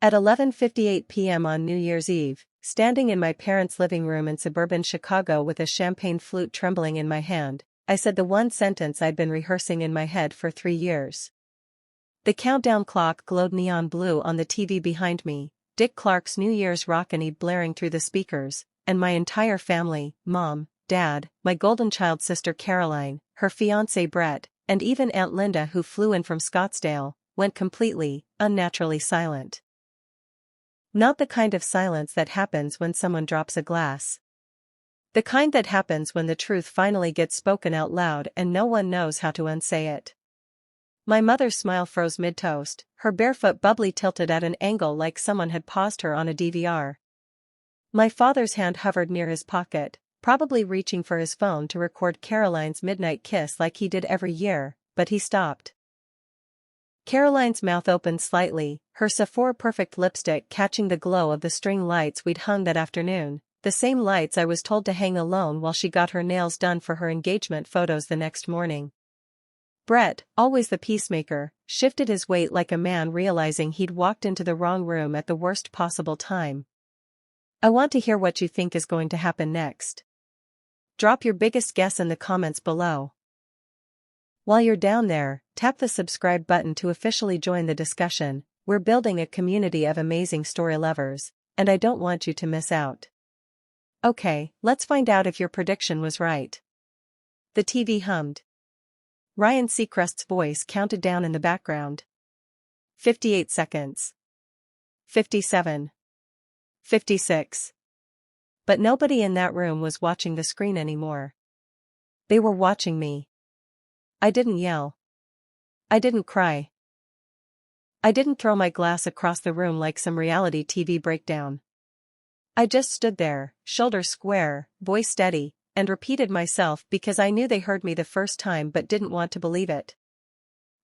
At 11:58 p.m. on New Year's Eve, standing in my parents' living room in suburban Chicago with a champagne flute trembling in my hand, I said the one sentence I'd been rehearsing in my head for 3 years. The countdown clock glowed neon blue on the TV behind me, Dick Clark's New Year's Rockin' blaring through the speakers, and my entire family, Mom, Dad, my golden child sister Caroline, her fiancé Brett, and even Aunt Linda who flew in from Scottsdale, went completely, unnaturally silent. Not the kind of silence that happens when someone drops a glass. The kind that happens when the truth finally gets spoken out loud and no one knows how to unsay it. My mother's smile froze mid-toast, her barefoot bubbly tilted at an angle like someone had paused her on a DVR. My father's hand hovered near his pocket, probably reaching for his phone to record Caroline's midnight kiss like he did every year, but he stopped. Caroline's mouth opened slightly, her Sephora Perfect lipstick catching the glow of the string lights we'd hung that afternoon, the same lights I was told to hang alone while she got her nails done for her engagement photos the next morning. Brett, always the peacemaker, shifted his weight like a man realizing he'd walked into the wrong room at the worst possible time. I want to hear what you think is going to happen next. Drop your biggest guess in the comments below. While you're down there, tap the subscribe button to officially join the discussion. We're building a community of amazing story lovers, and I don't want you to miss out. Okay, let's find out if your prediction was right. The TV hummed. Ryan Seacrest's voice counted down in the background. 58 seconds. 57. 56. But nobody in that room was watching the screen anymore. They were watching me. I didn't yell. I didn't cry. I didn't throw my glass across the room like some reality TV breakdown. I just stood there, shoulders square, voice steady, and repeated myself because I knew they heard me the first time but didn't want to believe it.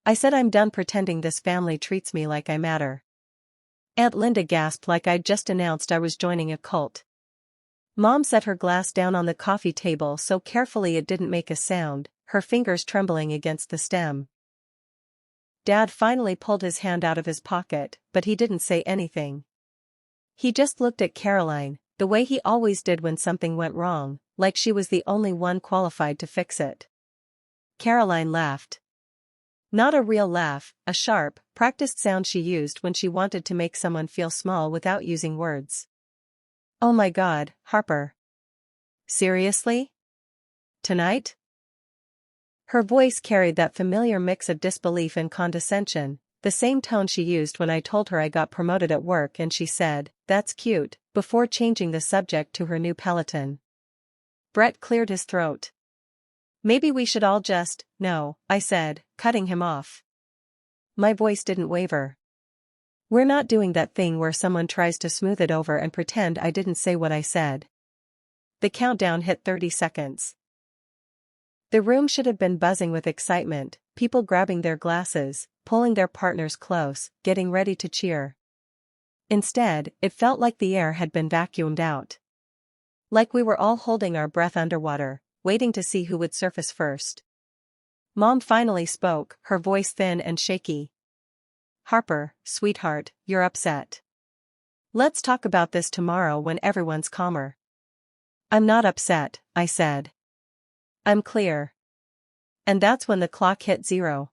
I said I'm done pretending this family treats me like I matter. Aunt Linda gasped like I'd just announced I was joining a cult. Mom set her glass down on the coffee table so carefully it didn't make a sound, her fingers trembling against the stem. Dad finally pulled his hand out of his pocket, but he didn't say anything. He just looked at Caroline, the way he always did when something went wrong, like she was the only one qualified to fix it. Caroline laughed. Not a real laugh, a sharp, practiced sound she used when she wanted to make someone feel small without using words. Oh my God, Harper. Seriously? Tonight? Her voice carried that familiar mix of disbelief and condescension, the same tone she used when I told her I got promoted at work and she said, "That's cute," before changing the subject to her new Peloton. Brett cleared his throat. Maybe we should all just, no, I said, cutting him off. My voice didn't waver. We're not doing that thing where someone tries to smooth it over and pretend I didn't say what I said. The countdown hit 30 seconds. The room should have been buzzing with excitement, people grabbing their glasses, pulling their partners close, getting ready to cheer. Instead, it felt like the air had been vacuumed out. Like we were all holding our breath underwater, waiting to see who would surface first. Mom finally spoke, her voice thin and shaky. Harper, sweetheart, you're upset. Let's talk about this tomorrow when everyone's calmer. I'm not upset, I said. I'm clear. And that's when the clock hit 0.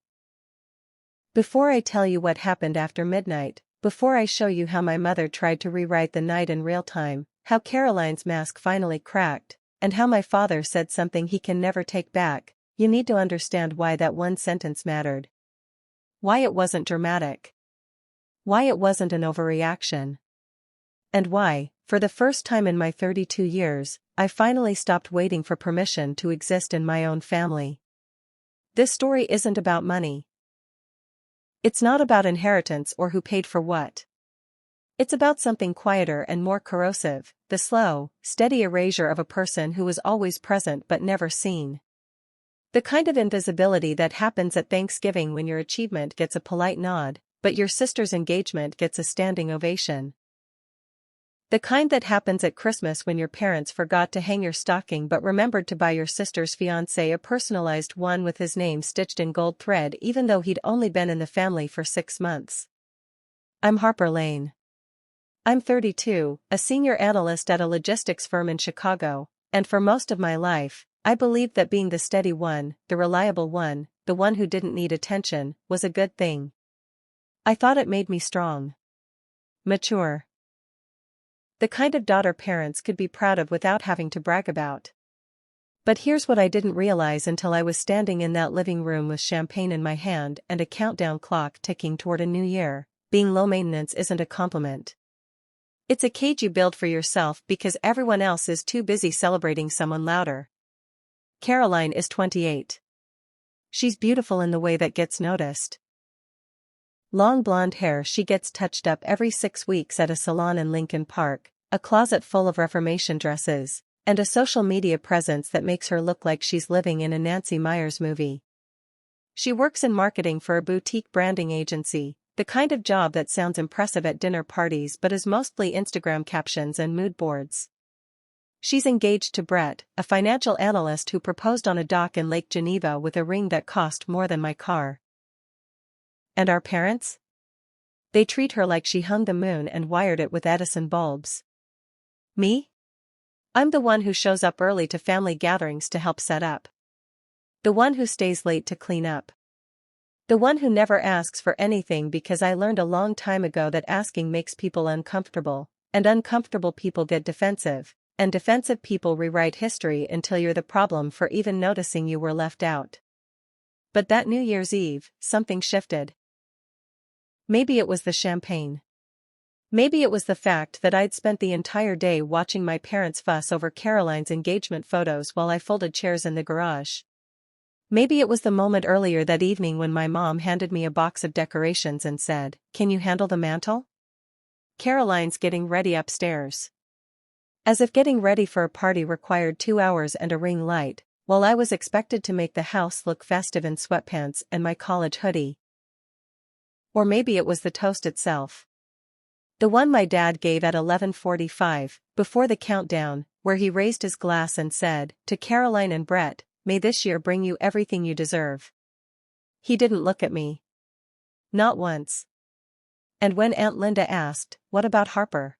Before I tell you what happened after midnight, before I show you how my mother tried to rewrite the night in real time, how Caroline's mask finally cracked, and how my father said something he can never take back, you need to understand why that one sentence mattered. Why it wasn't dramatic. Why it wasn't an overreaction. And why, for the first time in my 32 years, I finally stopped waiting for permission to exist in my own family. This story isn't about money. It's not about inheritance or who paid for what. It's about something quieter and more corrosive, the slow, steady erasure of a person who was always present but never seen. The kind of invisibility that happens at Thanksgiving when your achievement gets a polite nod, but your sister's engagement gets a standing ovation. The kind that happens at Christmas when your parents forgot to hang your stocking but remembered to buy your sister's fiancé a personalized one with his name stitched in gold thread even though he'd only been in the family for 6 months. I'm Harper Lane. I'm 32, a senior analyst at a logistics firm in Chicago, and for most of my life, I believed that being the steady one, the reliable one, the one who didn't need attention, was a good thing. I thought it made me strong. Mature. The kind of daughter parents could be proud of without having to brag about. But here's what I didn't realize until I was standing in that living room with champagne in my hand and a countdown clock ticking toward a new year. Being low maintenance isn't a compliment. It's a cage you build for yourself because everyone else is too busy celebrating someone louder. Caroline is 28. She's beautiful in the way that gets noticed. Long blonde hair, she gets touched up every 6 weeks at a salon in Lincoln Park, a closet full of Reformation dresses, and a social media presence that makes her look like she's living in a Nancy Meyers movie. She works in marketing for a boutique branding agency, the kind of job that sounds impressive at dinner parties but is mostly Instagram captions and mood boards. She's engaged to Brett, a financial analyst who proposed on a dock in Lake Geneva with a ring that cost more than my car. And our parents? They treat her like she hung the moon and wired it with Edison bulbs. Me? I'm the one who shows up early to family gatherings to help set up. The one who stays late to clean up. The one who never asks for anything because I learned a long time ago that asking makes people uncomfortable, and uncomfortable people get defensive, and defensive people rewrite history until you're the problem for even noticing you were left out. But that New Year's Eve, something shifted. Maybe it was the champagne. Maybe it was the fact that I'd spent the entire day watching my parents fuss over Caroline's engagement photos while I folded chairs in the garage. Maybe it was the moment earlier that evening when my mom handed me a box of decorations and said, "Can you handle the mantle? Caroline's getting ready upstairs." As if getting ready for a party required 2 hours and a ring light, while I was expected to make the house look festive in sweatpants and my college hoodie. Or maybe it was the toast itself. The one my dad gave at 11:45, before the countdown, where he raised his glass and said, "To Caroline and Brett, may this year bring you everything you deserve." He didn't look at me. Not once. And when Aunt Linda asked, "What about Harper?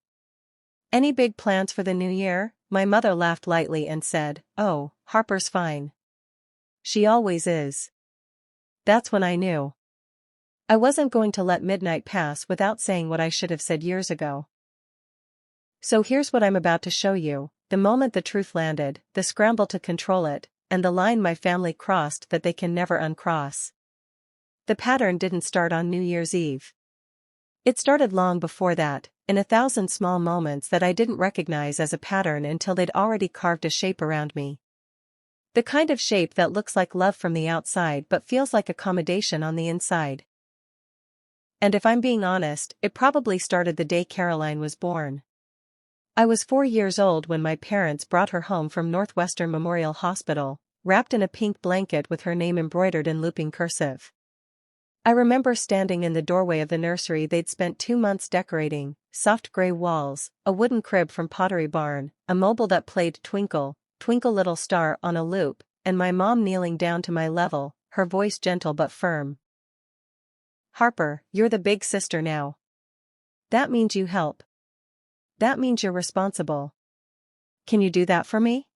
Any big plans for the new year?" my mother laughed lightly and said, "Oh, Harper's fine. She always is." That's when I knew. I wasn't going to let midnight pass without saying what I should have said years ago. So here's what I'm about to show you, the moment the truth landed, the scramble to control it, and the line my family crossed that they can never uncross. The pattern didn't start on New Year's Eve. It started long before that, in 1,000 small moments that I didn't recognize as a pattern until they'd already carved a shape around me. The kind of shape that looks like love from the outside but feels like accommodation on the inside. And if I'm being honest, it probably started the day Caroline was born. I was 4 years old when my parents brought her home from Northwestern Memorial Hospital, wrapped in a pink blanket with her name embroidered in looping cursive. I remember standing in the doorway of the nursery they'd spent 2 months decorating, soft gray walls, a wooden crib from Pottery Barn, a mobile that played Twinkle, Twinkle Little Star on a loop, and my mom kneeling down to my level, her voice gentle but firm. "Harper, you're the big sister now. That means you help. That means you're responsible. Can you do that for me?"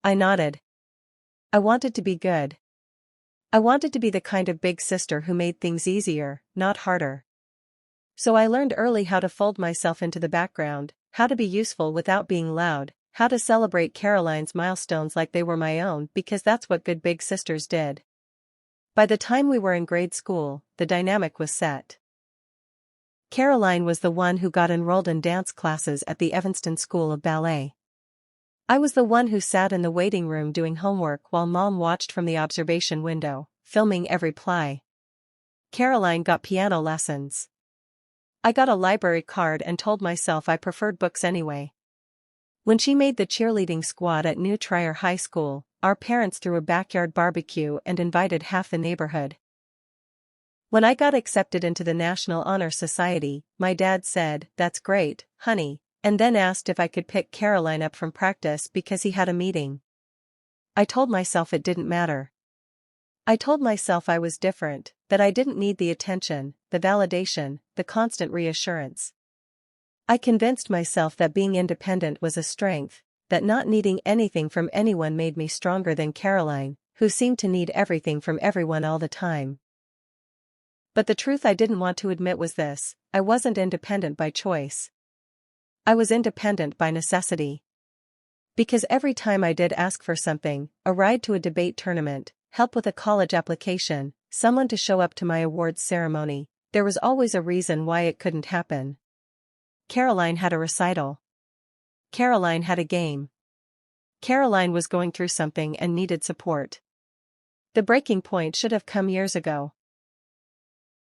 I nodded. I wanted to be good. I wanted to be the kind of big sister who made things easier, not harder. So I learned early how to fold myself into the background, how to be useful without being loud, how to celebrate Caroline's milestones like they were my own because that's what good big sisters did. By the time we were in grade school, the dynamic was set. Caroline was the one who got enrolled in dance classes at the Evanston School of Ballet. I was the one who sat in the waiting room doing homework while Mom watched from the observation window, filming every ply. Caroline got piano lessons. I got a library card and told myself I preferred books anyway. When she made the cheerleading squad at New Trier High School, our parents threw a backyard barbecue and invited half the neighborhood. When I got accepted into the National Honor Society, my dad said, "That's great, honey," and then asked if I could pick Caroline up from practice because he had a meeting. I told myself it didn't matter. I told myself I was different, that I didn't need the attention, the validation, the constant reassurance. I convinced myself that being independent was a strength, that not needing anything from anyone made me stronger than Caroline, who seemed to need everything from everyone all the time. But the truth I didn't want to admit was this: I wasn't independent by choice. I was independent by necessity. Because every time I did ask for something, a ride to a debate tournament, help with a college application, someone to show up to my awards ceremony, there was always a reason why it couldn't happen. Caroline had a recital. Caroline had a game. Caroline was going through something and needed support. The breaking point should have come years ago.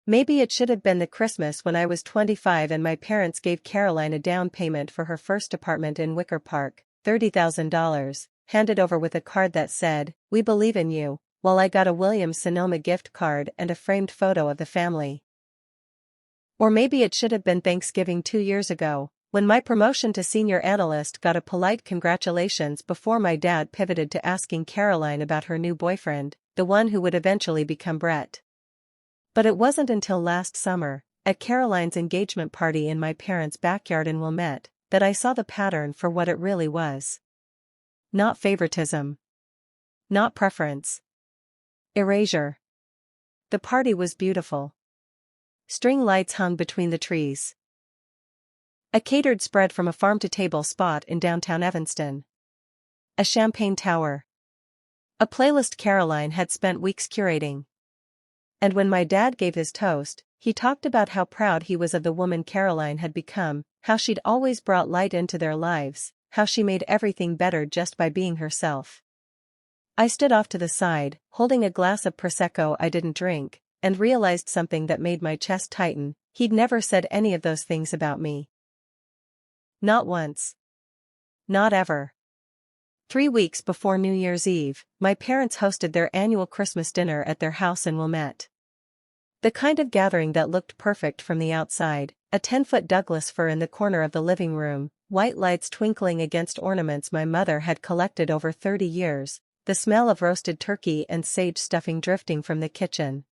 Maybe it should have been the Christmas when I was 25 and my parents gave Caroline a down payment for her first apartment in Wicker Park, $30,000, handed over with a card that said, "We believe in you," while I got a Williams-Sonoma gift card and a framed photo of the family. Or maybe it should have been Thanksgiving 2 years ago, when my promotion to senior analyst got a polite congratulations before my dad pivoted to asking Caroline about her new boyfriend, the one who would eventually become Brett. But it wasn't until last summer, at Caroline's engagement party in my parents' backyard in Wilmette, that I saw the pattern for what it really was. Not favoritism. Not preference. Erasure. The party was beautiful. String lights hung between the trees. A catered spread from a farm-to-table spot in downtown Evanston. A champagne tower. A playlist Caroline had spent weeks curating. And when my dad gave his toast, he talked about how proud he was of the woman Caroline had become, how she'd always brought light into their lives, how she made everything better just by being herself. I stood off to the side, holding a glass of Prosecco I didn't drink, and realized something that made my chest tighten: he'd never said any of those things about me. Not once. Not ever. 3 weeks before New Year's Eve, my parents hosted their annual Christmas dinner at their house in Wilmette. The kind of gathering that looked perfect from the outside: a 10-foot Douglas fir in the corner of the living room, white lights twinkling against ornaments my mother had collected over 30 years, the smell of roasted turkey and sage stuffing drifting from the kitchen.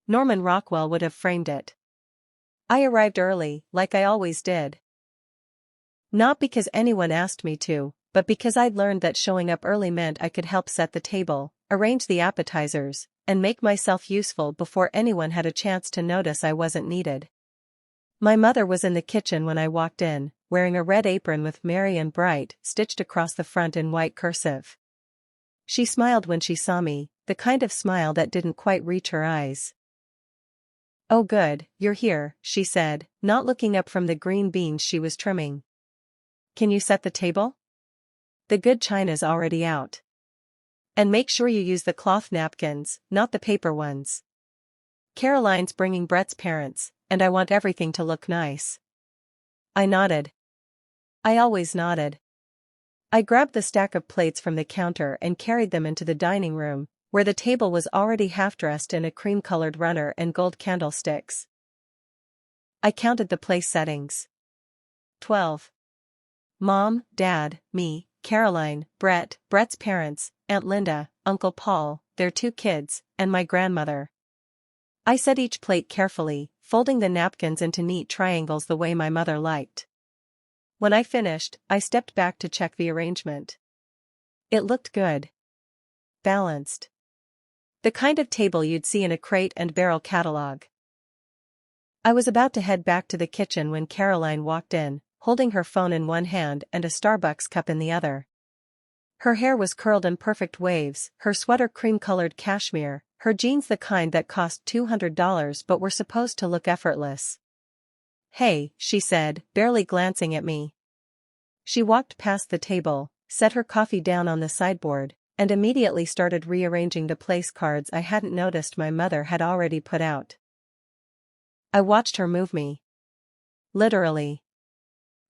Norman Rockwell would have framed it. I arrived early, like I always did. Not because anyone asked me to, but because I'd learned that showing up early meant I could help set the table, arrange the appetizers, and make myself useful before anyone had a chance to notice I wasn't needed. My mother was in the kitchen when I walked in, wearing a red apron with "Merry and Bright" stitched across the front in white cursive. She smiled when she saw me, the kind of smile that didn't quite reach her eyes. "Oh good, you're here," she said, not looking up from the green beans she was trimming. "Can you set the table? The good china's already out. And make sure you use the cloth napkins, not the paper ones. Caroline's bringing Brett's parents, and I want everything to look nice." I nodded. I always nodded. I grabbed the stack of plates from the counter and carried them into the dining room, where the table was already half-dressed in a cream-colored runner and gold candlesticks. I counted the place settings. 12. Mom, Dad, me, Caroline, Brett, Brett's parents, Aunt Linda, Uncle Paul, their 2 kids, and my grandmother. I set each plate carefully, folding the napkins into neat triangles the way my mother liked. When I finished, I stepped back to check the arrangement. It looked good. Balanced. The kind of table you'd see in a Crate and Barrel catalog. I was about to head back to the kitchen when Caroline walked in, holding her phone in one hand and a Starbucks cup in the other. Her hair was curled in perfect waves, her sweater cream-colored cashmere, her jeans the kind that cost $200 but were supposed to look effortless. "Hey," she said, barely glancing at me. She walked past the table, set her coffee down on the sideboard, and immediately started rearranging the place cards I hadn't noticed my mother had already put out. I watched her move me. Literally.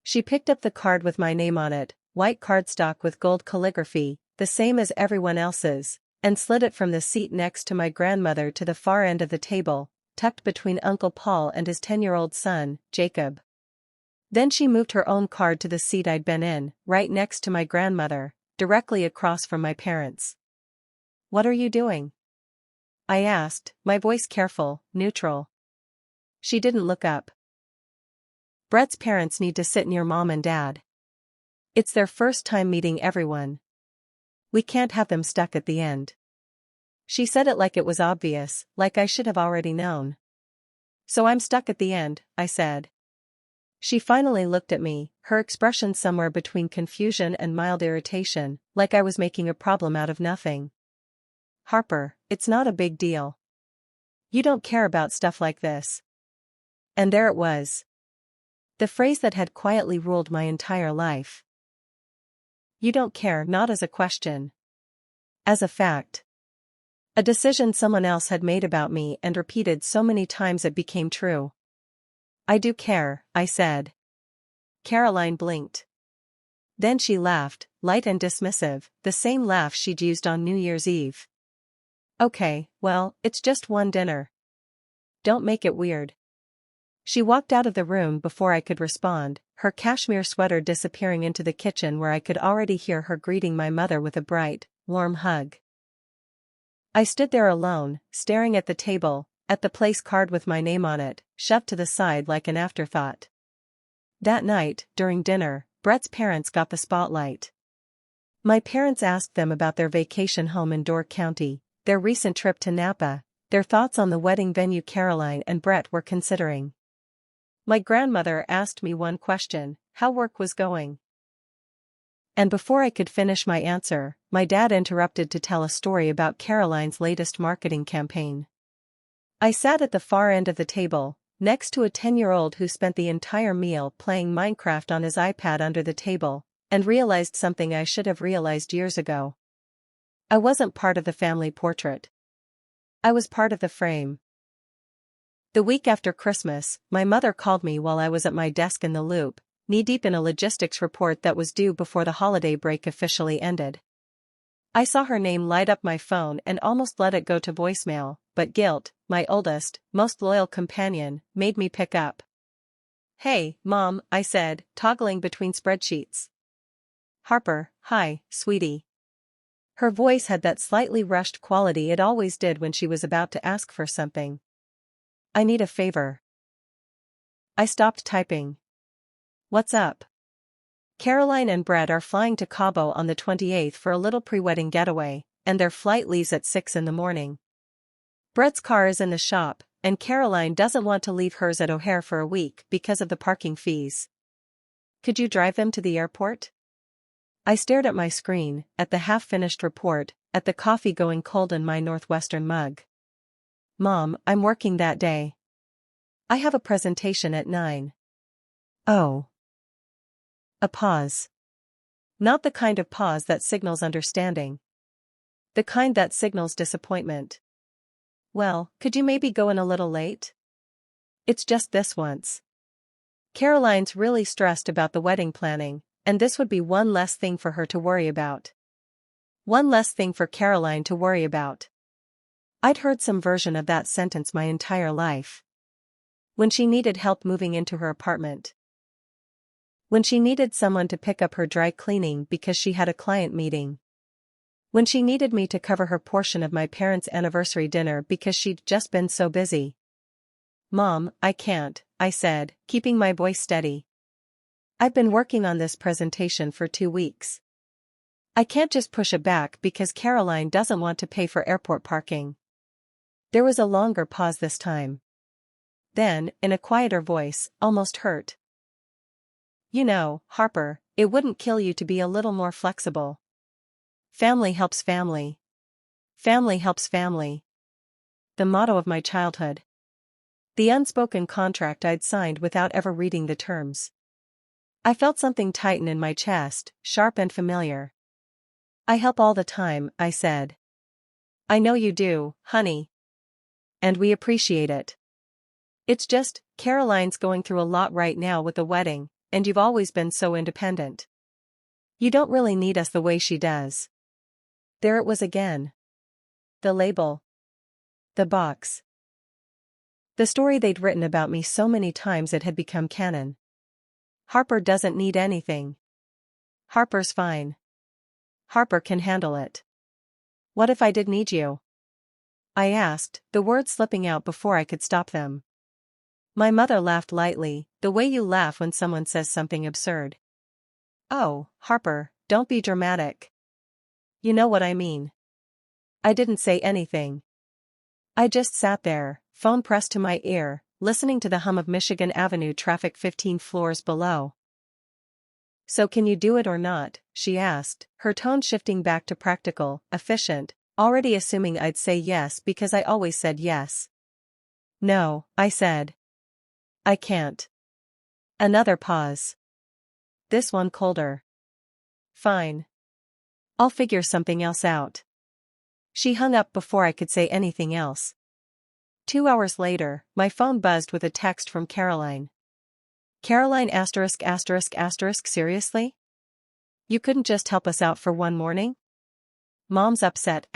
She picked up the card with my name on it, white cardstock with gold calligraphy, the same as everyone else's, and slid it from the seat next to my grandmother to the far end of the table, tucked between Uncle Paul and his 10-year-old son, Jacob. Then she moved her own card to the seat I'd been in, right next to my grandmother, directly across from my parents. "What are you doing?" I asked, my voice careful, neutral. She didn't look up. Brett's parents need to sit near mom and dad. It's their first time meeting everyone. We can't have them stuck at the end. She said it like it was obvious, like I should have already known. So I'm stuck at the end, I said. She finally looked at me, her expression somewhere between confusion and mild irritation, like I was making a problem out of nothing. Harper, it's not a big deal. You don't care about stuff like this. And there it was. The phrase that had quietly ruled my entire life. You don't care, not as a question. As a fact. A decision someone else had made about me and repeated so many times it became true. I do care, I said. Caroline blinked. Then she laughed, light and dismissive, the same laugh she'd used on New Year's Eve. Okay, well, it's just one dinner. Don't make it weird. She walked out of the room before I could respond, her cashmere sweater disappearing into the kitchen where I could already hear her greeting my mother with a bright, warm hug. I stood there alone, staring at the table, at the place card with my name on it, shoved to the side like an afterthought. That night, during dinner, Brett's parents got the spotlight. My parents asked them about their vacation home in Door County, their recent trip to Napa, their thoughts on the wedding venue Caroline and Brett were considering. My grandmother asked me one question, how work was going. And before I could finish my answer, my dad interrupted to tell a story about Caroline's latest marketing campaign. I sat at the far end of the table, next to a 10-year-old who spent the entire meal playing Minecraft on his iPad under the table, and realized something I should have realized years ago. I wasn't part of the family portrait. I was part of the frame. The week after Christmas, my mother called me while I was at my desk in the Loop, knee-deep in a logistics report that was due before the holiday break officially ended. I saw her name light up my phone and almost let it go to voicemail, but guilt, my oldest, most loyal companion, made me pick up. Hey, Mom, I said, toggling between spreadsheets. Harper, hi, sweetie. Her voice had that slightly rushed quality it always did when she was about to ask for something. I need a favor. I stopped typing. What's up? Caroline and Brett are flying to Cabo on the 28th for a little pre-wedding getaway, and their flight leaves at 6 in the morning. Brett's car is in the shop, and Caroline doesn't want to leave hers at O'Hare for a week because of the parking fees. Could you drive them to the airport? I stared at my screen, at the half-finished report, at the coffee going cold in my Northwestern mug. Mom, I'm working that day. I have a presentation at 9. Oh. A pause. Not the kind of pause that signals understanding. The kind that signals disappointment. Well, could you maybe go in a little late? It's just this once. Caroline's really stressed about the wedding planning, and this would be one less thing for her to worry about. One less thing for Caroline to worry about. I'd heard some version of that sentence my entire life. When she needed help moving into her apartment. When she needed someone to pick up her dry cleaning because she had a client meeting. When she needed me to cover her portion of my parents' anniversary dinner because she'd just been so busy. Mom, I can't, I said, keeping my voice steady. I've been working on this presentation for 2 weeks. I can't just push it back because Caroline doesn't want to pay for airport parking. There was a longer pause this time. Then, in a quieter voice, almost hurt. You know, Harper, it wouldn't kill you to be a little more flexible. Family helps family. Family helps family. The motto of my childhood. The unspoken contract I'd signed without ever reading the terms. I felt something tighten in my chest, sharp and familiar. I help all the time, I said. I know you do, honey. And we appreciate it. It's just, Caroline's going through a lot right now with the wedding, and you've always been so independent. You don't really need us the way she does. There it was again. The label. The box. The story they'd written about me so many times it had become canon. Harper doesn't need anything. Harper's fine. Harper can handle it. What if I did need you? I asked, the words slipping out before I could stop them. My mother laughed lightly, the way you laugh when someone says something absurd. Oh, Harper, don't be dramatic. You know what I mean. I didn't say anything. I just sat there, phone pressed to my ear, listening to the hum of Michigan Avenue traffic 15 floors below. So can you do it or not? She asked, her tone shifting back to practical, efficient, already assuming I'd say yes because I always said yes. No, I said. I can't. Another pause. This one colder. Fine. I'll figure something else out. She hung up before I could say anything else. 2 hours later, my phone buzzed with a text from Caroline. Caroline ****, seriously? You couldn't just help us out for one morning? Mom's upset ***.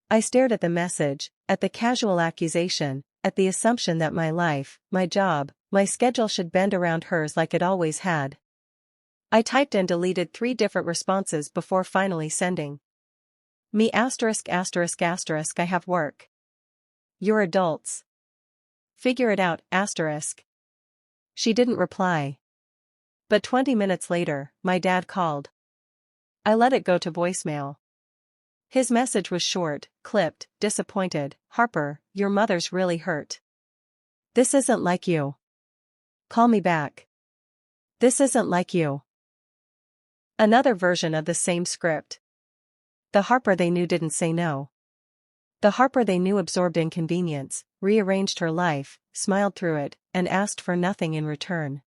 I stared at the message, at the casual accusation, at the assumption that my life, my job, my schedule should bend around hers like it always had. I typed and deleted 3 different responses before finally sending. Me ******, I have work. You're adults. Figure it out ****. She didn't reply. But 20 minutes later, my dad called. I let it go to voicemail. His message was short, clipped, disappointed. Harper, your mother's really hurt. This isn't like you. Call me back. This isn't like you. Another version of the same script. The Harper they knew didn't say no. The Harper they knew absorbed inconvenience, rearranged her life, smiled through it, and asked for nothing in return.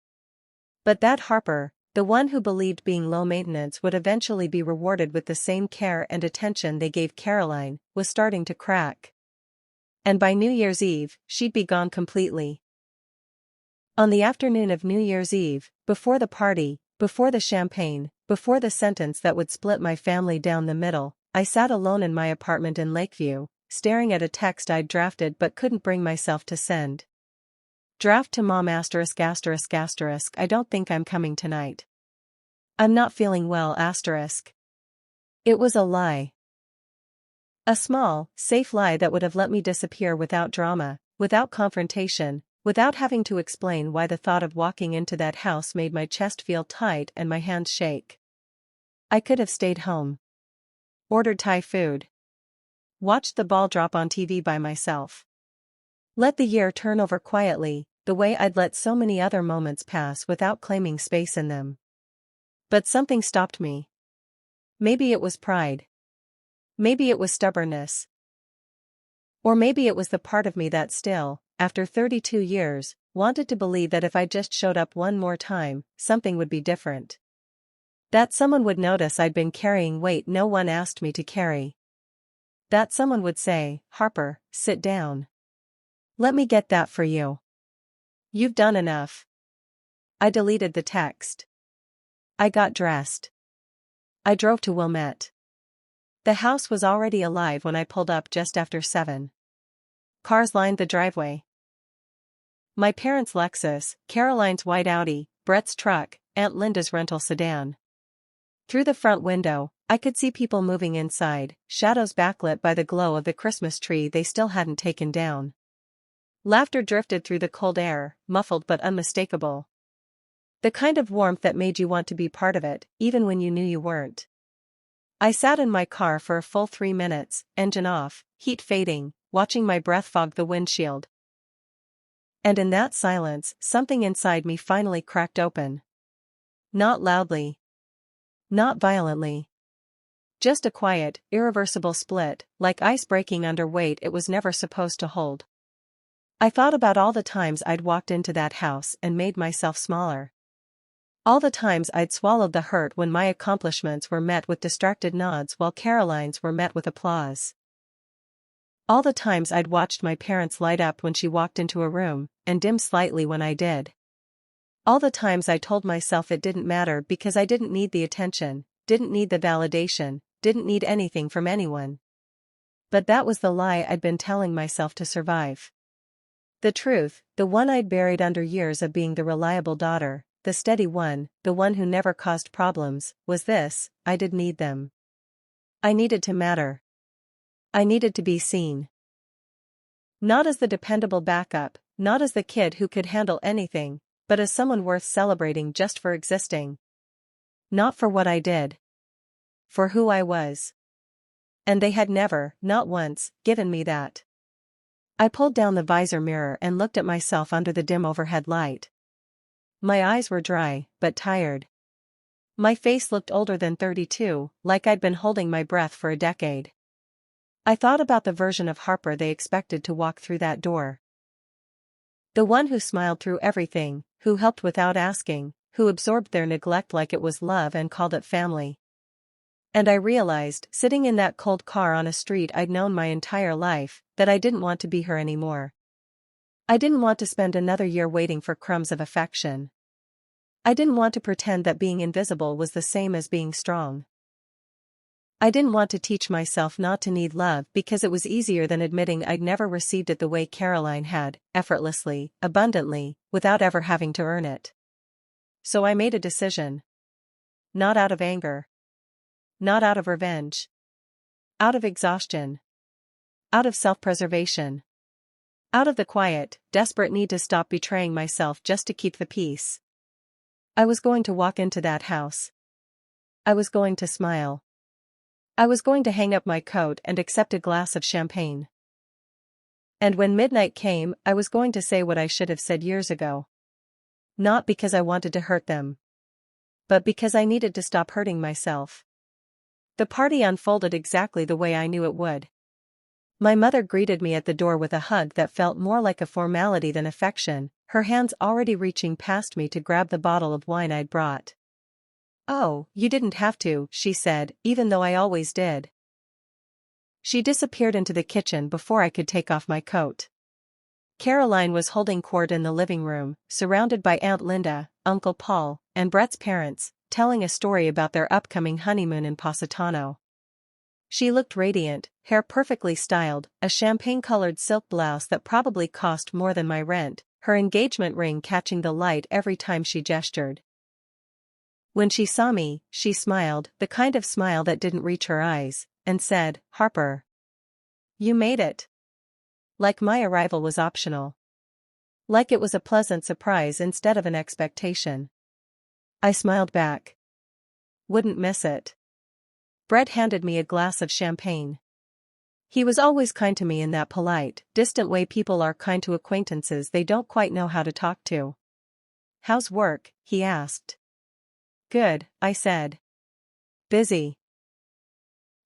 But that Harper, the one who believed being low maintenance would eventually be rewarded with the same care and attention they gave Caroline, was starting to crack. And by New Year's Eve, she'd be gone completely. On the afternoon of New Year's Eve, before the party, before the champagne, before the sentence that would split my family down the middle, I sat alone in my apartment in Lakeview, staring at a text I'd drafted but couldn't bring myself to send. Draft to Mom *****, I don't think I'm coming tonight. I'm not feeling well ****. It was a lie. A small, safe lie that would have let me disappear without drama, without confrontation, without having to explain why the thought of walking into that house made my chest feel tight and my hands shake. I could have stayed home. Ordered Thai food. Watched the ball drop on TV by myself. Let the year turn over quietly, the way I'd let so many other moments pass without claiming space in them. But something stopped me. Maybe it was pride. Maybe it was stubbornness. Or maybe it was the part of me that still, after 32 years, wanted to believe that if I just showed up one more time, something would be different. That someone would notice I'd been carrying weight no one asked me to carry. That someone would say, Harper, sit down. Let me get that for you. You've done enough. I deleted the text. I got dressed. I drove to Wilmette. The house was already alive when I pulled up just after 7. Cars lined the driveway. My parents' Lexus, Caroline's white Audi, Brett's truck, Aunt Linda's rental sedan. Through the front window, I could see people moving inside, shadows backlit by the glow of the Christmas tree they still hadn't taken down. Laughter drifted through the cold air, muffled but unmistakable. The kind of warmth that made you want to be part of it, even when you knew you weren't. I sat in my car for a full 3 minutes, engine off, heat fading, watching my breath fog the windshield. And in that silence, something inside me finally cracked open. Not loudly. Not violently. Just a quiet, irreversible split, like ice breaking under weight it was never supposed to hold. I thought about all the times I'd walked into that house and made myself smaller. All the times I'd swallowed the hurt when my accomplishments were met with distracted nods while Caroline's were met with applause. All the times I'd watched my parents light up when she walked into a room, and dim slightly when I did. All the times I told myself it didn't matter because I didn't need the attention, didn't need the validation, didn't need anything from anyone. But that was the lie I'd been telling myself to survive. The truth, the one I'd buried under years of being the reliable daughter, the steady one, the one who never caused problems, was this: I did need them. I needed to matter. I needed to be seen. Not as the dependable backup, not as the kid who could handle anything, but as someone worth celebrating just for existing. Not for what I did. For who I was. And they had never, not once, given me that. I pulled down the visor mirror and looked at myself under the dim overhead light. My eyes were dry, but tired. My face looked older than 32, like I'd been holding my breath for a decade. I thought about the version of Harper they expected to walk through that door. The one who smiled through everything, who helped without asking, who absorbed their neglect like it was love and called it family. And I realized, sitting in that cold car on a street I'd known my entire life, that I didn't want to be her anymore. I didn't want to spend another year waiting for crumbs of affection. I didn't want to pretend that being invisible was the same as being strong. I didn't want to teach myself not to need love because it was easier than admitting I'd never received it the way Caroline had, effortlessly, abundantly, without ever having to earn it. So I made a decision. Not out of anger. Not out of revenge. Out of exhaustion. Out of self-preservation. Out of the quiet, desperate need to stop betraying myself just to keep the peace. I was going to walk into that house. I was going to smile. I was going to hang up my coat and accept a glass of champagne. And when midnight came, I was going to say what I should have said years ago. Not because I wanted to hurt them. But because I needed to stop hurting myself. The party unfolded exactly the way I knew it would. My mother greeted me at the door with a hug that felt more like a formality than affection, her hands already reaching past me to grab the bottle of wine I'd brought. "Oh, you didn't have to," she said, even though I always did. She disappeared into the kitchen before I could take off my coat. Caroline was holding court in the living room, surrounded by Aunt Linda, Uncle Paul, and Brett's parents, telling a story about their upcoming honeymoon in Positano. She looked radiant, hair perfectly styled, a champagne-colored silk blouse that probably cost more than my rent, her engagement ring catching the light every time she gestured. When she saw me, she smiled, the kind of smile that didn't reach her eyes, and said, "Harper. You made it." Like my arrival was optional. Like it was a pleasant surprise instead of an expectation. I smiled back. Wouldn't miss it. Brett handed me a glass of champagne. He was always kind to me in that polite, distant way people are kind to acquaintances they don't quite know how to talk to. "How's work?" he asked. "Good," I said. "Busy?"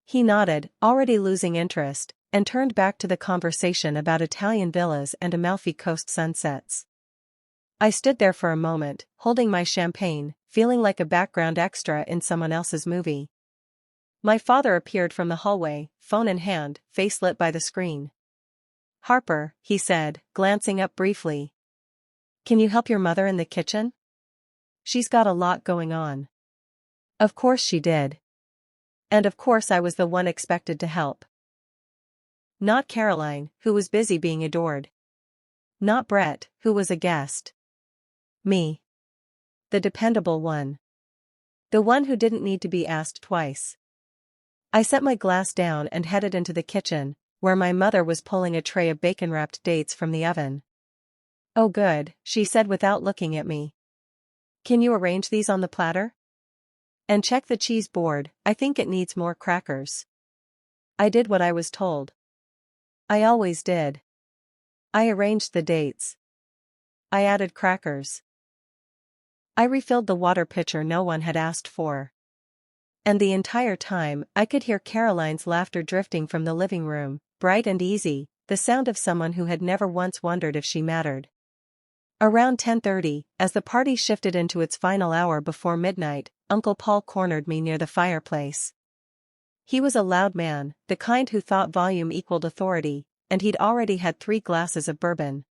He nodded, already losing interest, and turned back to the conversation about Italian villas and Amalfi Coast sunsets. I stood there for a moment, holding my champagne, feeling like a background extra in someone else's movie. My father appeared from the hallway, phone in hand, face lit by the screen. "Harper," he said, glancing up briefly. "Can you help your mother in the kitchen? She's got a lot going on." Of course she did. And of course I was the one expected to help. Not Caroline, who was busy being adored. Not Brett, who was a guest. Me. The dependable one. The one who didn't need to be asked twice. I set my glass down and headed into the kitchen, where my mother was pulling a tray of bacon-wrapped dates from the oven. "Oh good," she said without looking at me. "Can you arrange these on the platter? And check the cheese board, I think it needs more crackers." I did what I was told. I always did. I arranged the dates. I added crackers. I refilled the water pitcher no one had asked for. And the entire time, I could hear Caroline's laughter drifting from the living room, bright and easy, the sound of someone who had never once wondered if she mattered. Around 10:30, as the party shifted into its final hour before midnight, Uncle Paul cornered me near the fireplace. He was a loud man, the kind who thought volume equaled authority, and he'd already had 3 glasses of bourbon.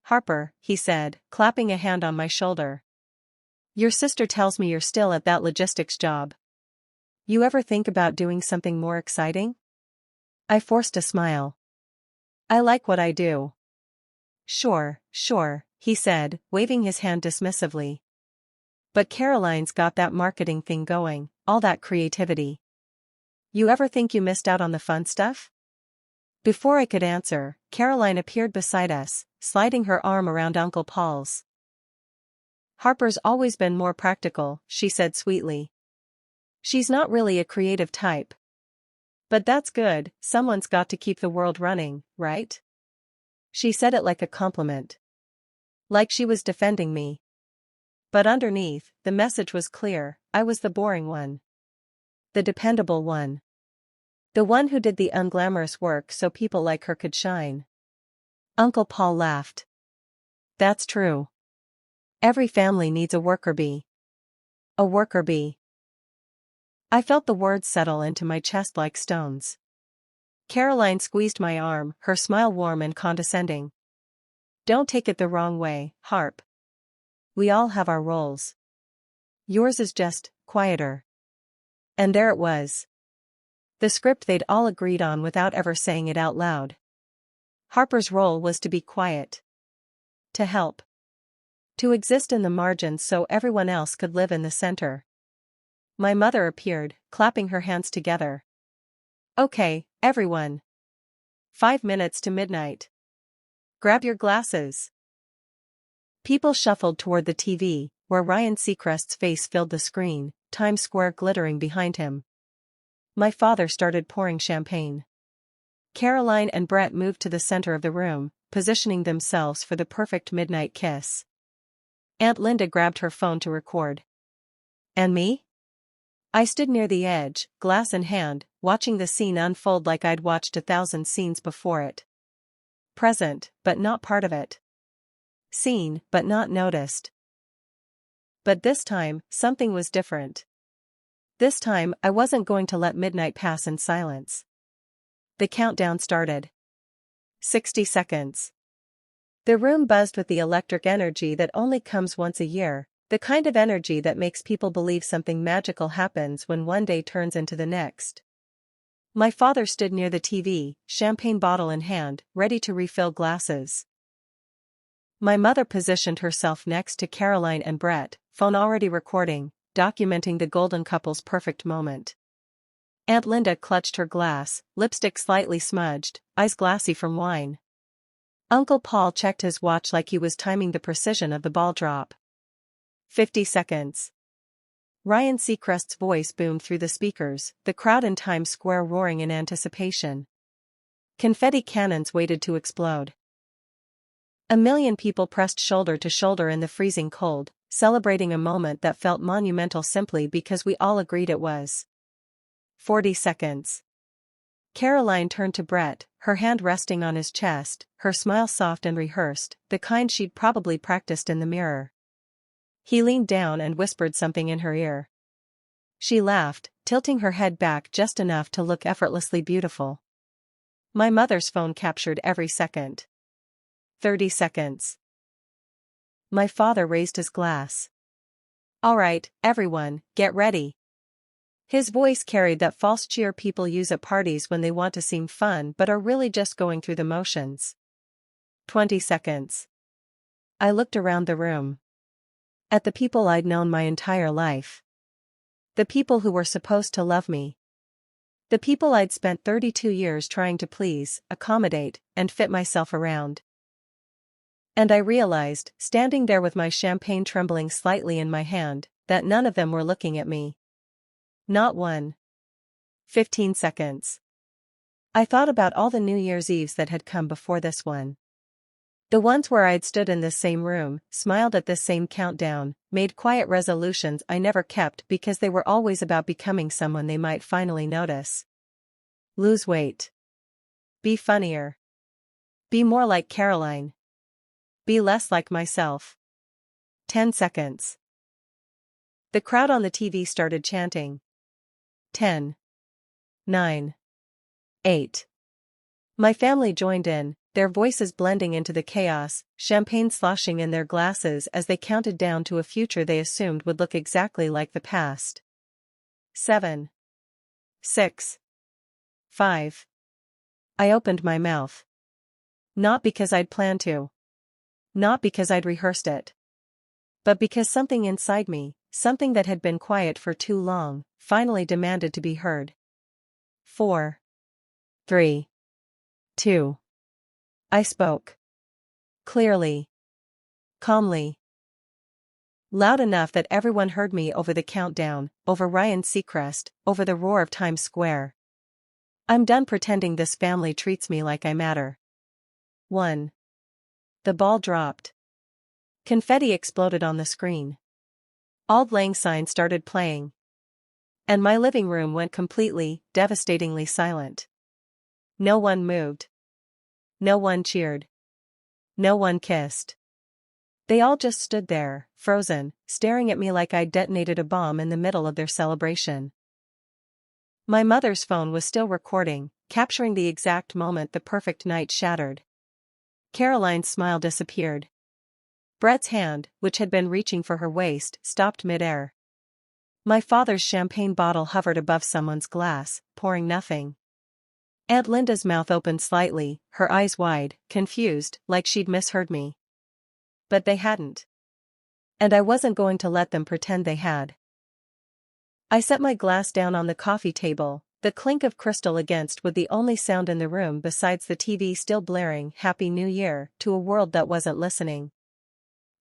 "Harper," he said, clapping a hand on my shoulder. "Your sister tells me you're still at that logistics job. You ever think about doing something more exciting?" I forced a smile. "I like what I do." Sure, he said, waving his hand dismissively. "But Caroline's got that marketing thing going, all that creativity. You ever think you missed out on the fun stuff?" Before I could answer, Caroline appeared beside us, sliding her arm around Uncle Paul's. "Harper's always been more practical," she said sweetly. "She's not really a creative type. But that's good, someone's got to keep the world running, right?" She said it like a compliment. Like she was defending me. But underneath, the message was clear: I was the boring one. The dependable one. The one who did the unglamorous work so people like her could shine. Uncle Paul laughed. "That's true. Every family needs a worker bee. A worker bee." I felt the words settle into my chest like stones. Caroline squeezed my arm, her smile warm and condescending. "Don't take it the wrong way, Harp. We all have our roles. Yours is just quieter." And there it was. The script they'd all agreed on without ever saying it out loud. Harper's role was to be quiet. To help. To exist in the margins so everyone else could live in the center. My mother appeared, clapping her hands together. "Okay, everyone. 5 minutes to midnight. Grab your glasses." People shuffled toward the TV, where Ryan Seacrest's face filled the screen, Times Square glittering behind him. My father started pouring champagne. Caroline and Brett moved to the center of the room, positioning themselves for the perfect midnight kiss. Aunt Linda grabbed her phone to record. And me? I stood near the edge, glass in hand, watching the scene unfold like I'd watched 1,000 scenes before it. Present, but not part of it. Seen, but not noticed. But this time, something was different. This time, I wasn't going to let midnight pass in silence. The countdown started. 60 seconds. The room buzzed with the electric energy that only comes once a year, the kind of energy that makes people believe something magical happens when one day turns into the next. My father stood near the TV, champagne bottle in hand, ready to refill glasses. My mother positioned herself next to Caroline and Brett, phone already recording, documenting the golden couple's perfect moment. Aunt Linda clutched her glass, lipstick slightly smudged, eyes glassy from wine. Uncle Paul checked his watch like he was timing the precision of the ball drop. 50 seconds. Ryan Seacrest's voice boomed through the speakers, the crowd in Times Square roaring in anticipation. Confetti cannons waited to explode. A million people pressed shoulder to shoulder in the freezing cold, celebrating a moment that felt monumental simply because we all agreed it was. 40 seconds. Caroline turned to Brett, her hand resting on his chest, her smile soft and rehearsed, the kind she'd probably practiced in the mirror. He leaned down and whispered something in her ear. She laughed, tilting her head back just enough to look effortlessly beautiful. My mother's phone captured every second. 30 seconds. My father raised his glass. "All right, everyone, get ready." His voice carried that false cheer people use at parties when they want to seem fun but are really just going through the motions. 20 seconds. I looked around the room. At the people I'd known my entire life. The people who were supposed to love me. The people I'd spent 32 years trying to please, accommodate, and fit myself around. And I realized, standing there with my champagne trembling slightly in my hand, that none of them were looking at me. Not one. 15 seconds. I thought about all the New Year's Eves that had come before this one. The ones where I'd stood in this same room, smiled at this same countdown, made quiet resolutions I never kept because they were always about becoming someone they might finally notice. Lose weight. Be funnier. Be more like Caroline. Be less like myself. 10 seconds. The crowd on the TV started chanting. 10. 9. 8. My family joined in, their voices blending into the chaos, champagne sloshing in their glasses as they counted down to a future they assumed would look exactly like the past. 7. 6. 5. I opened my mouth. Not because I'd planned to. Not because I'd rehearsed it. But because something inside me, something that had been quiet for too long, finally demanded to be heard. 4. 3. 2. I spoke. Clearly. Calmly. Loud enough that everyone heard me over the countdown, over Ryan Seacrest, over the roar of Times Square. I'm done pretending this family treats me like I matter. 1. The ball dropped. Confetti exploded on the screen. Auld Lang Syne started playing. And my living room went completely, devastatingly silent. No one moved. No one cheered. No one kissed. They all just stood there, frozen, staring at me like I'd detonated a bomb in the middle of their celebration. My mother's phone was still recording, capturing the exact moment the perfect night shattered. Caroline's smile disappeared. Brett's hand, which had been reaching for her waist, stopped midair. My father's champagne bottle hovered above someone's glass, pouring nothing. Aunt Linda's mouth opened slightly, her eyes wide, confused, like she'd misheard me. But they hadn't. And I wasn't going to let them pretend they had. I set my glass down on the coffee table, the clink of crystal against with the only sound in the room besides the TV still blaring Happy New Year to a world that wasn't listening.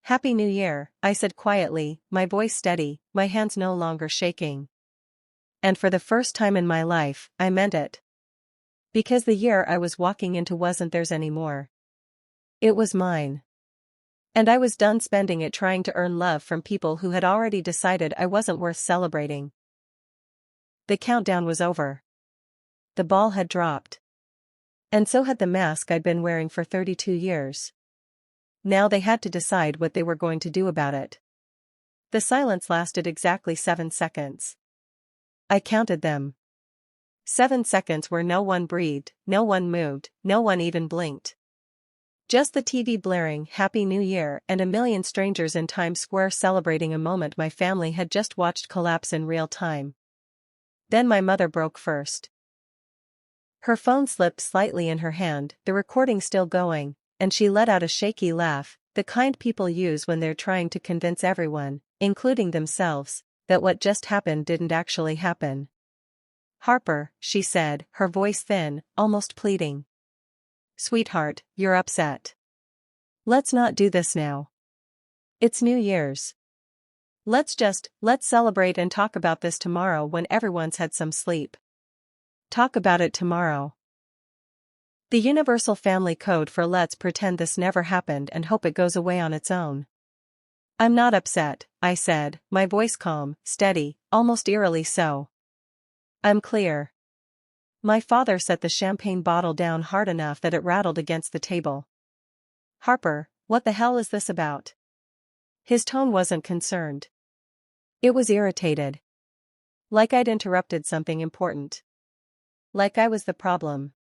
Happy New Year, I said quietly, my voice steady, my hands no longer shaking. And for the first time in my life, I meant it. Because the year I was walking into wasn't theirs anymore. It was mine. And I was done spending it trying to earn love from people who had already decided I wasn't worth celebrating. The countdown was over. The ball had dropped. And so had the mask I'd been wearing for 32 years. Now they had to decide what they were going to do about it. The silence lasted exactly 7 seconds. I counted them. 7 seconds where no one breathed, no one moved, no one even blinked. Just the TV blaring Happy New Year and a million strangers in Times Square celebrating a moment my family had just watched collapse in real time. Then my mother broke first. Her phone slipped slightly in her hand, the recording still going, and she let out a shaky laugh, the kind people use when they're trying to convince everyone, including themselves, that what just happened didn't actually happen. Harper, she said, her voice thin, almost pleading. Sweetheart, you're upset. Let's not do this now. It's New Year's. Let's celebrate and talk about this tomorrow when everyone's had some sleep. Talk about it tomorrow. The universal family code for let's pretend this never happened and hope it goes away on its own. I'm not upset, I said, my voice calm, steady, almost eerily so. I'm clear. My father set the champagne bottle down hard enough that it rattled against the table. Harper, what the hell is this about? His tone wasn't concerned. It was irritated. Like I'd interrupted something important. Like I was the problem.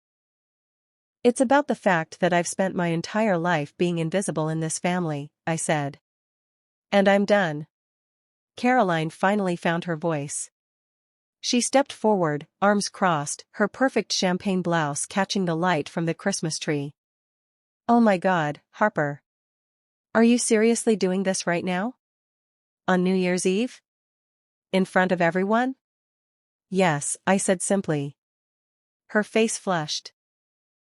It's about the fact that I've spent my entire life being invisible in this family, I said. And I'm done. Caroline finally found her voice. She stepped forward, arms crossed, her perfect champagne blouse catching the light from the Christmas tree. Oh my God, Harper. Are you seriously doing this right now? On New Year's Eve? In front of everyone? Yes, I said simply. Her face flushed.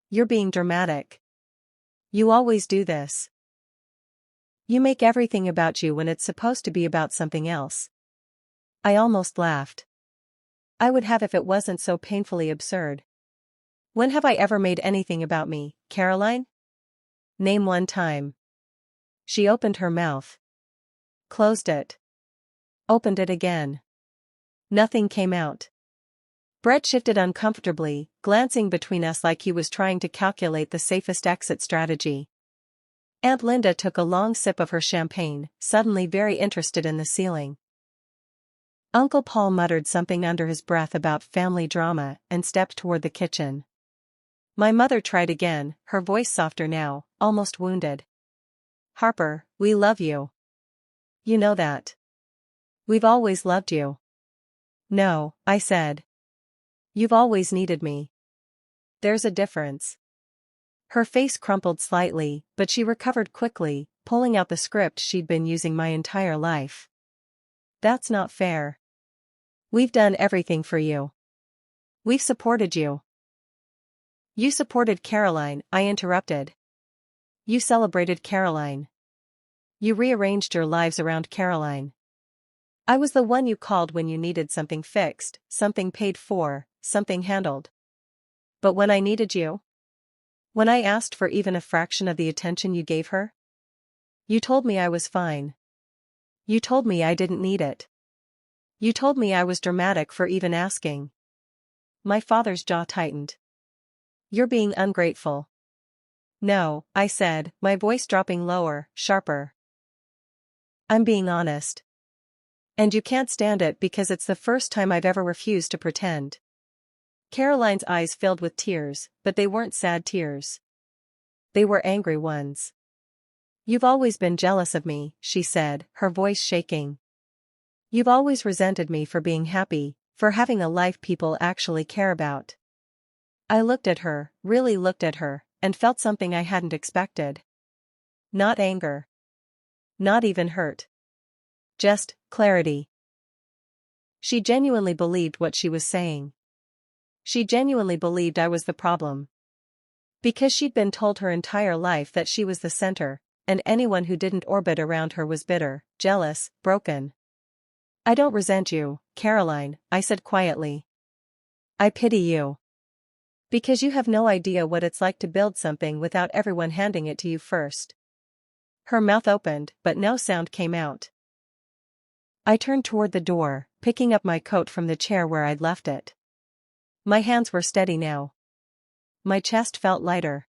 You're being dramatic. You always do this. You make everything about you when it's supposed to be about something else. I almost laughed. I would have if it wasn't so painfully absurd. When have I ever made anything about me, Caroline? Name one time. She opened her mouth. Closed it. Opened it again. Nothing came out. Brett shifted uncomfortably, glancing between us like he was trying to calculate the safest exit strategy. Aunt Linda took a long sip of her champagne, suddenly very interested in the ceiling. Uncle Paul muttered something under his breath about family drama and stepped toward the kitchen. My mother tried again, her voice softer now, almost wounded. Harper, we love you. You know that. We've always loved you. No, I said. You've always needed me. There's a difference. Her face crumpled slightly, but she recovered quickly, pulling out the script she'd been using my entire life. That's not fair. We've done everything for you. We've supported you. You supported Caroline, I interrupted. You celebrated Caroline. You rearranged your lives around Caroline. I was the one you called when you needed something fixed, something paid for, something handled. But when I needed you? When I asked for even a fraction of the attention you gave her? You told me I was fine. You told me I didn't need it. You told me I was dramatic for even asking. My father's jaw tightened. You're being ungrateful. No, I said, my voice dropping lower, sharper. I'm being honest. And you can't stand it because it's the first time I've ever refused to pretend. Caroline's eyes filled with tears, but they weren't sad tears. They were angry ones. You've always been jealous of me, she said, her voice shaking. You've always resented me for being happy, for having a life people actually care about. I looked at her, really looked at her, and felt something I hadn't expected. Not anger. Not even hurt. Just clarity. She genuinely believed what she was saying. She genuinely believed I was the problem. Because she'd been told her entire life that she was the center, and anyone who didn't orbit around her was bitter, jealous, broken. I don't resent you, Caroline, I said quietly. I pity you. Because you have no idea what it's like to build something without everyone handing it to you first. Her mouth opened, but no sound came out. I turned toward the door, picking up my coat from the chair where I'd left it. My hands were steady now. My chest felt lighter.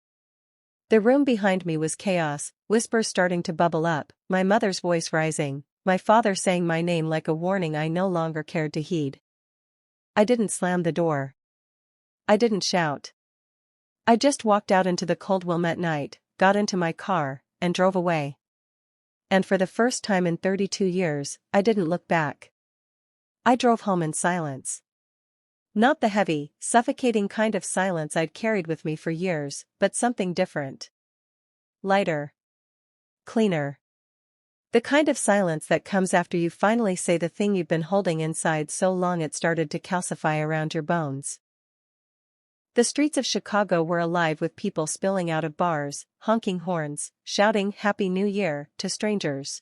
The room behind me was chaos, whispers starting to bubble up, my mother's voice rising, my father saying my name like a warning I no longer cared to heed. I didn't slam the door. I didn't shout. I just walked out into the cold Wilmette night, got into my car, and drove away. And for the first time in 32 years, I didn't look back. I drove home in silence. Not the heavy, suffocating kind of silence I'd carried with me for years, but something different. Lighter. Cleaner. The kind of silence that comes after you finally say the thing you've been holding inside so long it started to calcify around your bones. The streets of Chicago were alive with people spilling out of bars, honking horns, shouting "Happy New Year" to strangers.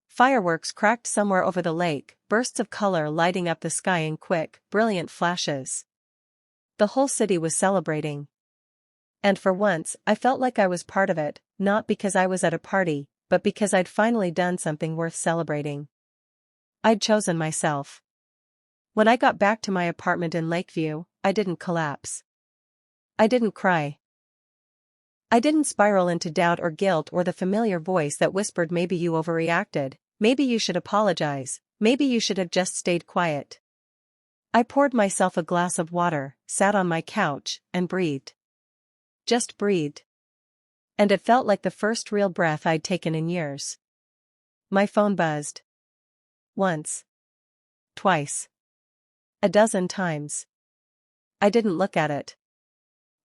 Fireworks cracked somewhere over the lake, bursts of color lighting up the sky in quick, brilliant flashes. The whole city was celebrating. And for once, I felt like I was part of it, not because I was at a party, but because I'd finally done something worth celebrating. I'd chosen myself. When I got back to my apartment in Lakeview, I didn't collapse. I didn't cry. I didn't spiral into doubt or guilt or the familiar voice that whispered maybe you overreacted, maybe you should apologize, maybe you should have just stayed quiet. I poured myself a glass of water, sat on my couch, and breathed. Just breathed. And it felt like the first real breath I'd taken in years. My phone buzzed. Once. Twice. A dozen times. I didn't look at it.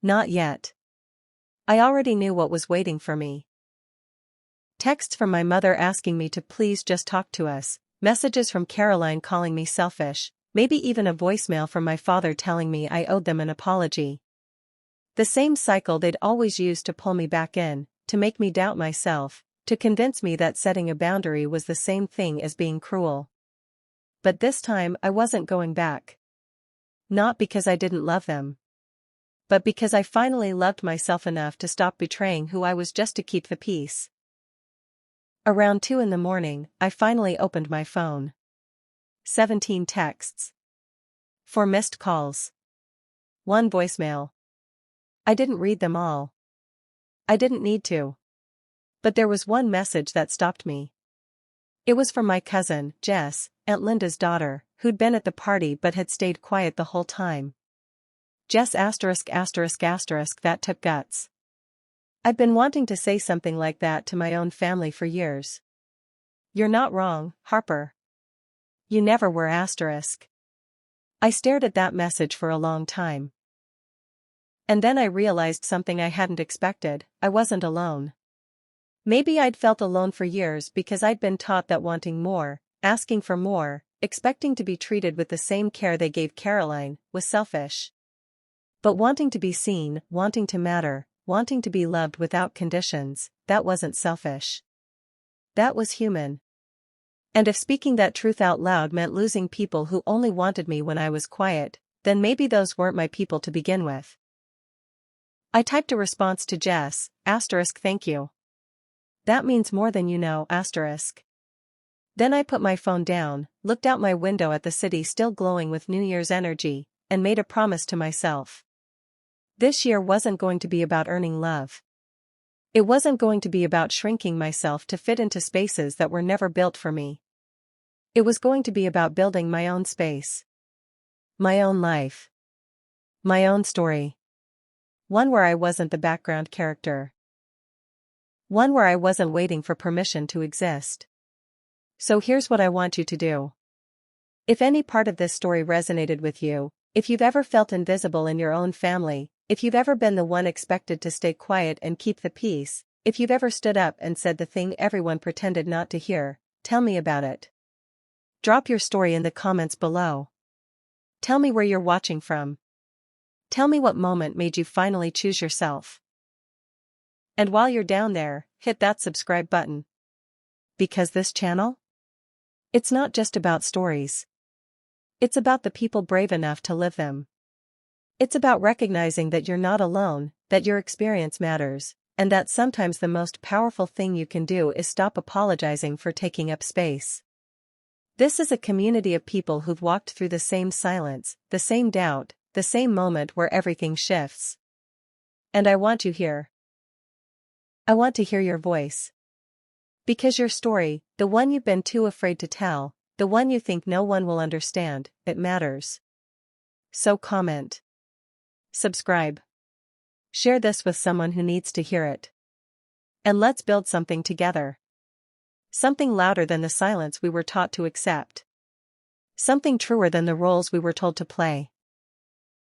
Not yet. I already knew what was waiting for me. Texts from my mother asking me to please just talk to us, messages from Caroline calling me selfish, maybe even a voicemail from my father telling me I owed them an apology. The same cycle they'd always used to pull me back in, to make me doubt myself, to convince me that setting a boundary was the same thing as being cruel. But this time I wasn't going back. Not because I didn't love them. But because I finally loved myself enough to stop betraying who I was just to keep the peace. Around 2 a.m, I finally opened my phone. 17 texts. 4 missed calls. 1 voicemail. I didn't read them all. I didn't need to. But there was one message that stopped me. It was from my cousin, Jess, Aunt Linda's daughter, who'd been at the party but had stayed quiet the whole time. Jess *****, that took guts. I'd been wanting to say something like that to my own family for years. You're not wrong, Harper. You never were ****. I stared at that message for a long time. And then I realized something I hadn't expected, I wasn't alone. Maybe I'd felt alone for years because I'd been taught that wanting more, asking for more, expecting to be treated with the same care they gave Caroline, was selfish. But wanting to be seen, wanting to matter, wanting to be loved without conditions, that wasn't selfish. That was human. And if speaking that truth out loud meant losing people who only wanted me when I was quiet, then maybe those weren't my people to begin with. I typed a response to Jess, thank you. That means more than you know, Then I put my phone down, looked out my window at the city still glowing with New Year's energy, and made a promise to myself. This year wasn't going to be about earning love. It wasn't going to be about shrinking myself to fit into spaces that were never built for me. It was going to be about building my own space. My own life. My own story. One where I wasn't the background character. One where I wasn't waiting for permission to exist. So here's what I want you to do. If any part of this story resonated with you, if you've ever felt invisible in your own family, if you've ever been the one expected to stay quiet and keep the peace, if you've ever stood up and said the thing everyone pretended not to hear, tell me about it. Drop your story in the comments below. Tell me where you're watching from. Tell me what moment made you finally choose yourself. And while you're down there, hit that subscribe button. Because this channel? It's not just about stories. It's about the people brave enough to live them. It's about recognizing that you're not alone, that your experience matters, and that sometimes the most powerful thing you can do is stop apologizing for taking up space. This is a community of people who've walked through the same silence, the same doubt, the same moment where everything shifts. And I want you here. I want to hear your voice. Because your story, the one you've been too afraid to tell, the one you think no one will understand, it matters. So comment. Subscribe. Share this with someone who needs to hear it. And let's build something together. Something louder than the silence we were taught to accept. Something truer than the roles we were told to play.